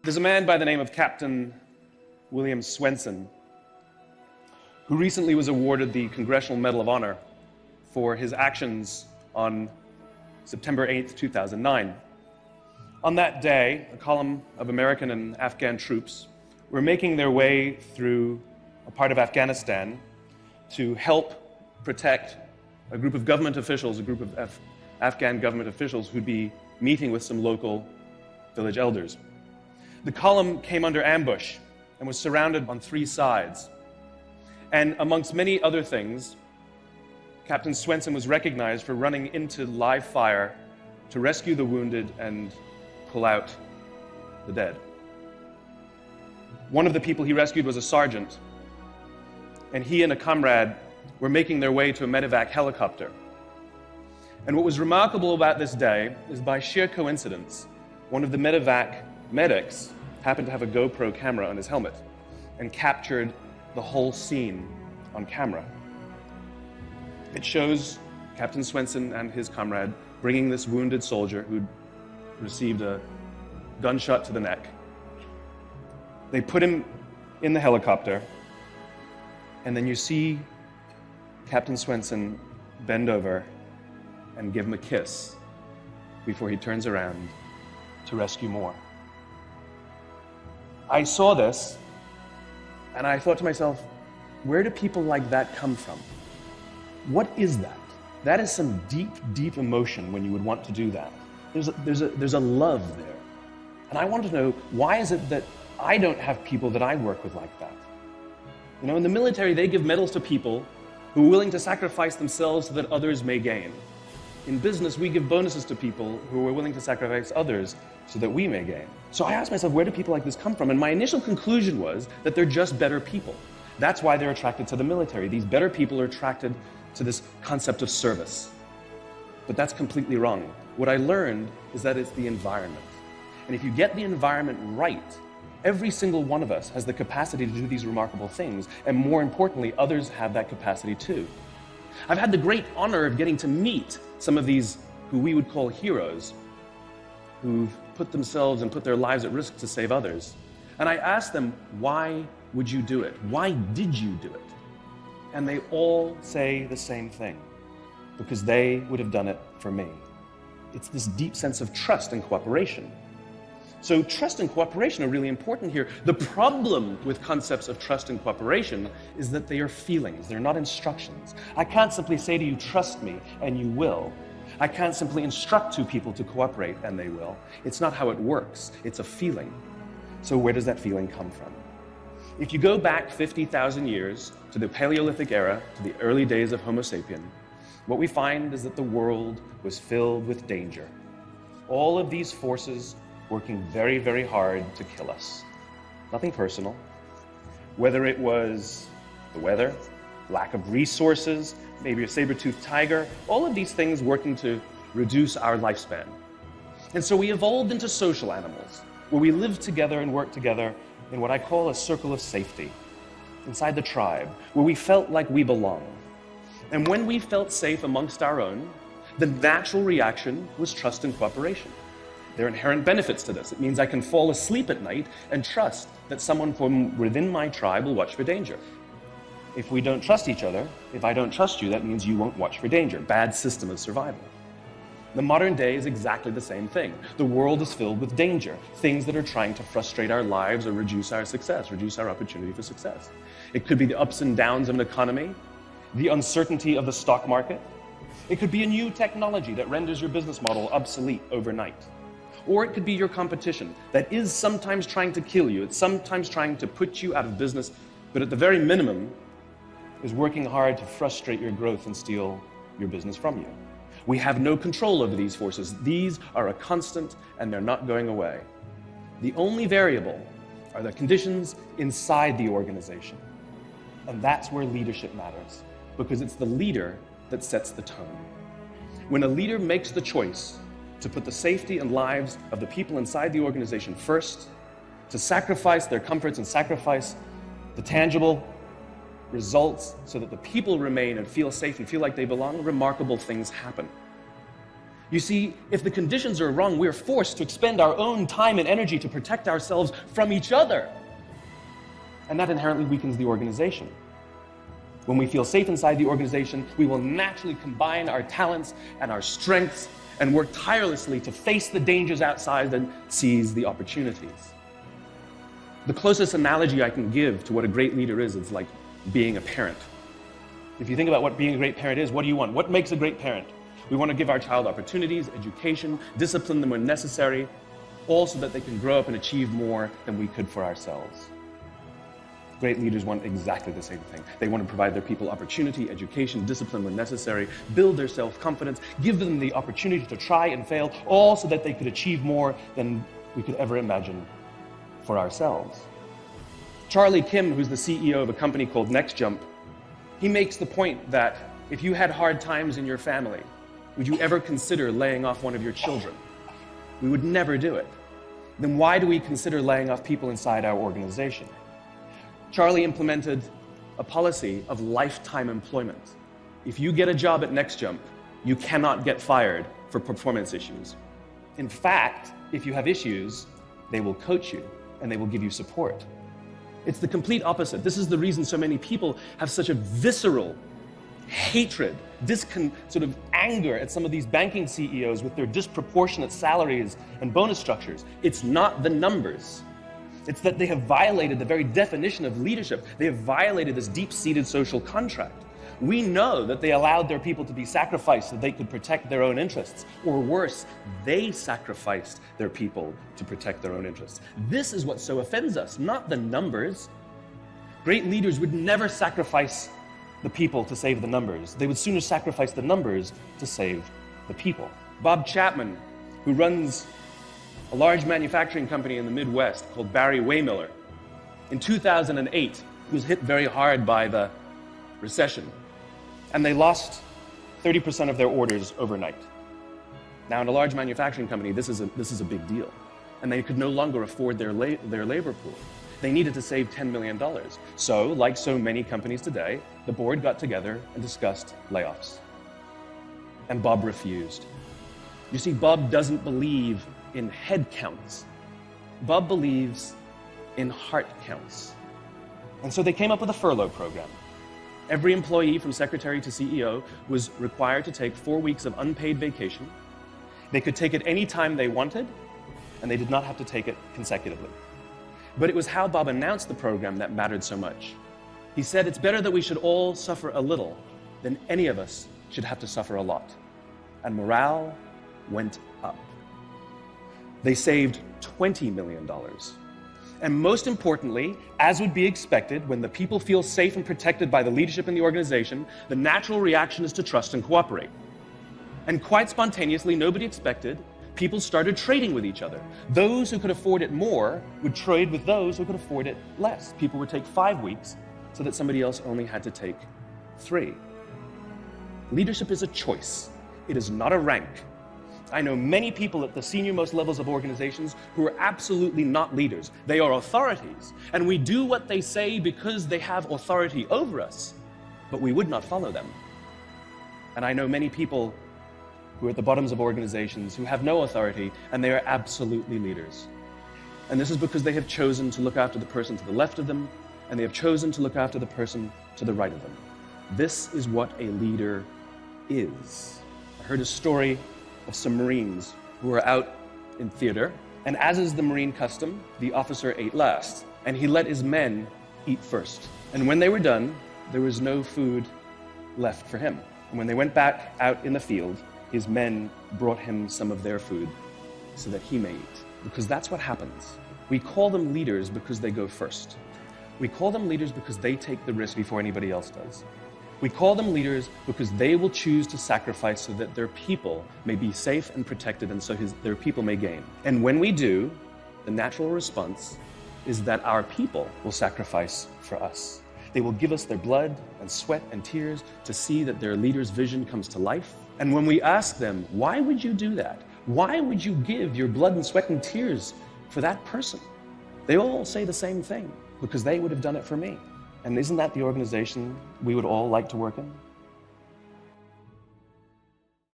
There's a man by the name of Captain William Swenson who recently was awarded the Congressional Medal of Honor for his actions on September 8th, 2009. On that day, a column of American and Afghan troops were making their way through a part of Afghanistan to help protect a group of government officials, a group of Afghan government officials who'd be meeting with some local village elders. The column came under ambush and was surrounded on three sides. And amongst many other things, Captain Swenson was recognized for running into live fire to rescue the wounded and pull out the dead. One of the people he rescued was a sergeant, and he and a comrade were making their way to a medevac helicopter. And what was remarkable about this day is, by sheer coincidence, one of the medevac medics happened to have a GoPro camera on his helmet and captured the whole scene on camera. It shows Captain Swenson and his comrade bringing this wounded soldier who'd received a gunshot to the neck. They put him in the helicopter, and then you see Captain Swenson bend over and give him a kiss before he turns around to rescue more. I saw this, and I thought to myself, where do people like that come from? What is that? That is some deep, deep emotion when you would want to do that. There's a love there. And I want to know, why is it that I don't have people that I work with like that? You know, in the military, they give medals to people who are willing to sacrifice themselves so that others may gain. In business, we give bonuses to people who are willing to sacrifice others so that we may gain. So I asked myself, where do people like this come from? And my initial conclusion was that they're just better people. That's why they're attracted to the military. These better people are attracted to this concept of service. But that's completely wrong. What I learned is that it's the environment. And if you get the environment right, every single one of us has the capacity to do these remarkable things. And more importantly, others have that capacity too. I've had the great honor of getting to meet some of these who we would call heroes, who've put themselves and put their lives at risk to save others. And I asked them, why would you do it? Why did you do it? And they all say the same thing: because they would have done it for me. It's this deep sense of trust and cooperation. So trust and cooperation are really important here. The problem with concepts of trust and cooperation is that they are feelings, they're not instructions. I can't simply say to you, trust me, and you will. I can't simply instruct two people to cooperate, and they will. It's not how it works. It's a feeling. So where does that feeling come from? If you go back 50,000 years to the Paleolithic era, to the early days of Homo sapien, what we find is that the world was filled with danger. All of these forces working very, very hard to kill us. Nothing personal. Whether it was the weather, lack of resources, maybe a saber-toothed tiger, all of these things working to reduce our lifespan. And so we evolved into social animals, where we lived together and worked together in what I call a circle of safety, inside the tribe, where we felt like we belong. And when we felt safe amongst our own, the natural reaction was trust and cooperation. There are inherent benefits to this. It means I can fall asleep at night and trust that someone from within my tribe will watch for danger. If we don't trust each other, if I don't trust you, that means you won't watch for danger. Bad system of survival. The modern day is exactly the same thing. The world is filled with danger, things that are trying to frustrate our lives or reduce our success, reduce our opportunity for success. It could be the ups and downs of an economy, the uncertainty of the stock market. It could be a new technology that renders your business model obsolete overnight. Or it could be your competition that is sometimes trying to kill you. It's sometimes trying to put you out of business, but at the very minimum is working hard to frustrate your growth and steal your business from you. We have no control over these forces. These are a constant and they're not going away. The only variable are the conditions inside the organization. And that's where leadership matters, because it's the leader that sets the tone. When a leader makes the choice to put the safety and lives of the people inside the organization first, to sacrifice their comforts and sacrifice the tangible results so that the people remain and feel safe and feel like they belong, remarkable things happen. You see, if the conditions are wrong, we're forced to expend our own time and energy to protect ourselves from each other. And that inherently weakens the organization. When we feel safe inside the organization, we will naturally combine our talents and our strengths and work tirelessly to face the dangers outside and seize the opportunities. The closest analogy I can give to what a great leader is like being a parent. If you think about what being a great parent is, what do you want? What makes a great parent? We want to give our child opportunities, education, discipline them when necessary, all so that they can grow up and achieve more than we could for ourselves. Great leaders want exactly the same thing. They want to provide their people opportunity, education, discipline when necessary, build their self-confidence, give them the opportunity to try and fail, all so that they could achieve more than we could ever imagine for ourselves. Charlie Kim, who's the CEO of a company called NextJump, he makes the point that if you had hard times in your family, would you ever consider laying off one of your children? We would never do it. Then why do we consider laying off people inside our organization? Charlie implemented a policy of lifetime employment. If you get a job at NextJump, you cannot get fired for performance issues. In fact, if you have issues, they will coach you and they will give you support. It's the complete opposite. This is the reason so many people have such a visceral hatred, sort of anger at some of these banking CEOs with their disproportionate salaries and bonus structures. It's not the numbers. It's that they have violated the very definition of leadership. They have violated this deep-seated social contract. We know that they allowed their people to be sacrificed so they could protect their own interests. Or worse, they sacrificed their people to protect their own interests. This is what so offends us, not the numbers. Great leaders would never sacrifice the people to save the numbers. They would sooner sacrifice the numbers to save the people. Bob Chapman, who runs a large manufacturing company in the Midwest called Barry Waymiller, in 2008, he was hit very hard by the recession, and they lost 30% of their orders overnight. Now, in a large manufacturing company, this is a big deal, and they could no longer afford their labor pool. They needed to save $10 million. So, like so many companies today, the board got together and discussed layoffs. And Bob refused. You see, Bob doesn't believe in head counts. Bob believes in heart counts. And so they came up with a furlough program. Every employee from secretary to CEO was required to take 4 weeks of unpaid vacation. They could take it any time they wanted, and they did not have to take it consecutively. But it was how Bob announced the program that mattered so much. He said, it's better that we should all suffer a little than any of us should have to suffer a lot. And morale went up. They saved $20 million. And most importantly, as would be expected, when the people feel safe and protected by the leadership in the organization, the natural reaction is to trust and cooperate. And quite spontaneously, nobody expected, people started trading with each other. Those who could afford it more would trade with those who could afford it less. People would take 5 weeks so that somebody else only had to take 3. Leadership is a choice. It is not a rank. I know many people at the senior-most levels of organizations who are absolutely not leaders. They are authorities, and we do what they say because they have authority over us, but we would not follow them. And I know many people who are at the bottoms of organizations who have no authority, and they are absolutely leaders. And this is because they have chosen to look after the person to the left of them, and they have chosen to look after the person to the right of them. This is what a leader is. I heard a story of some Marines who were out in theater, and as is the Marine custom, the officer ate last, and he let his men eat first. And when they were done, there was no food left for him. And when they went back out in the field, his men brought him some of their food so that he may eat. Because that's what happens. We call them leaders because they go first. We call them leaders because they take the risk before anybody else does. We call them leaders because they will choose to sacrifice so that their people may be safe and protected, and so their people may gain. And when we do, the natural response is that our people will sacrifice for us. They will give us their blood and sweat and tears to see that their leader's vision comes to life. And when we ask them, why would you do that? Why would you give your blood and sweat and tears for that person? They all say the same thing, because they would have done it for me. And isn't that the organization we would all like to work in?